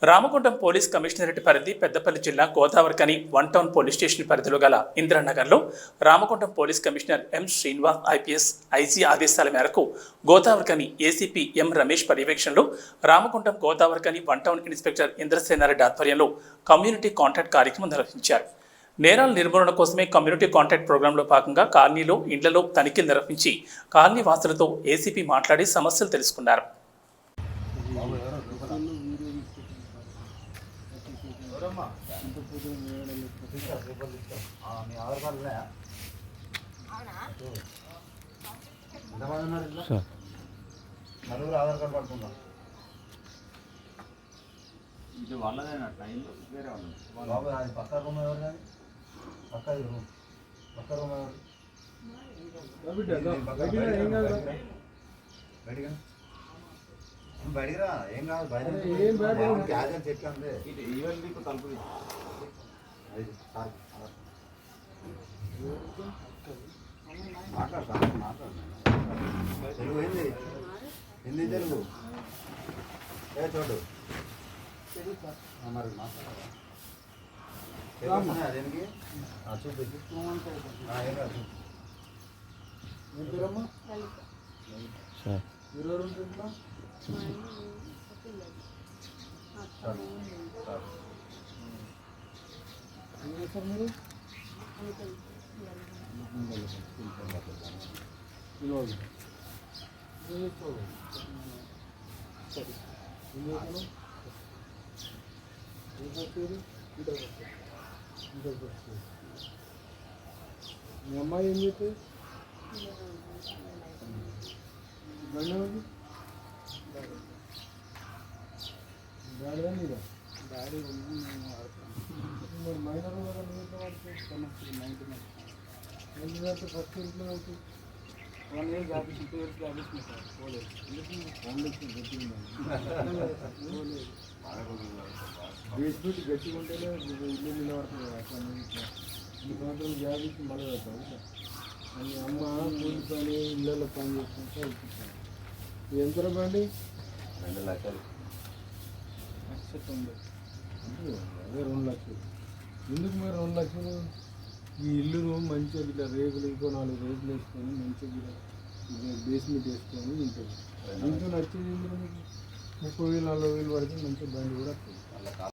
Ramagundam police commissionerate పరిధి పెద్దపల్లి జిల్లా Godavarikhani one town police station పరిధిలో గల ఇందిరానగర్లో Ramagundam police commissioner M Srinivas IPS IG ఆదేశాల మేరకు గోదావరికని ఏసీపీ ఎం రమేష్ పర్యవేక్షణలో Ramagundam Godavarikhani one town inspector Indrasenareddy ఆధ్వర్యంలో కమ్యూనిటీ కాంటాక్ట్ కార్యక్రమం నిర్వహించారు. నేరాల నిర్మూలన కోసమే కమ్యూనిటీ కాంటాక్ట్ ప్రోగ్రాంలో భాగంగా కాలనీలో ఇండ్లలో తనిఖీలు నిర్వహించి కాలనీ వాసులతో ఏసీపీ మాట్లాడి సమస్యలు తెలుసుకున్నారు. ఆధార్ కార్డు పడుతుందా ఇది వాళ్ళదేనా ట్రైన్లో వేరే వాళ్ళు బాబు అది పక్క రూమ్ ఎవరు కానీ పక్క రూమ్ పక్క రూమ్ ఎవరు బయటికిరా ఏం కాదు బయట క్యాజువల్ చెక్ అంతే ఇది ఈవెన్ మీకు తలుపు తెలుగు ఏంది హిందీ తెలుగు ఏ చోటు మరి మాట్లాడాలి దేనికి చూపించు ఏం కాదు మీ అమ్మాయి ఏం చెప్తుంది డాడీ మీద డాడీ మరి మైనర్ కదా మీరు ఫస్ట్ ఇంట్లో వచ్చి 1 year office 2 years office sir పోలేదు బేస్మెంట్ గట్టిగా ఉంటేనే ఇల్లు నిలబడుతుంది అట్లా ఈ సంవత్సరం జాబ్ ఇచ్చి మళ్ళీ పెడతాను అని అమ్మ కూలి పని ఇళ్ళల్లో పని చేసుకుంటే ఇప్పిస్తాను. ఎంత బండి 2 లక్షలు 1,90,000 అదే 2 లక్షలు. ఎందుకు మరి 2 లక్షలు? ఈ ఇల్లు మంచిగా ఇట్లా రేకులు ఇంకో 4 రేకులు వేసుకొని మంచిగా బేస్మెంట్ వేసుకొని ఉంటుంది. ఇంట్లో నచ్చేది ఎందుకు మీకు 30,000 40,000 పడితే మంచిగా బండి కూడా వస్తుంది.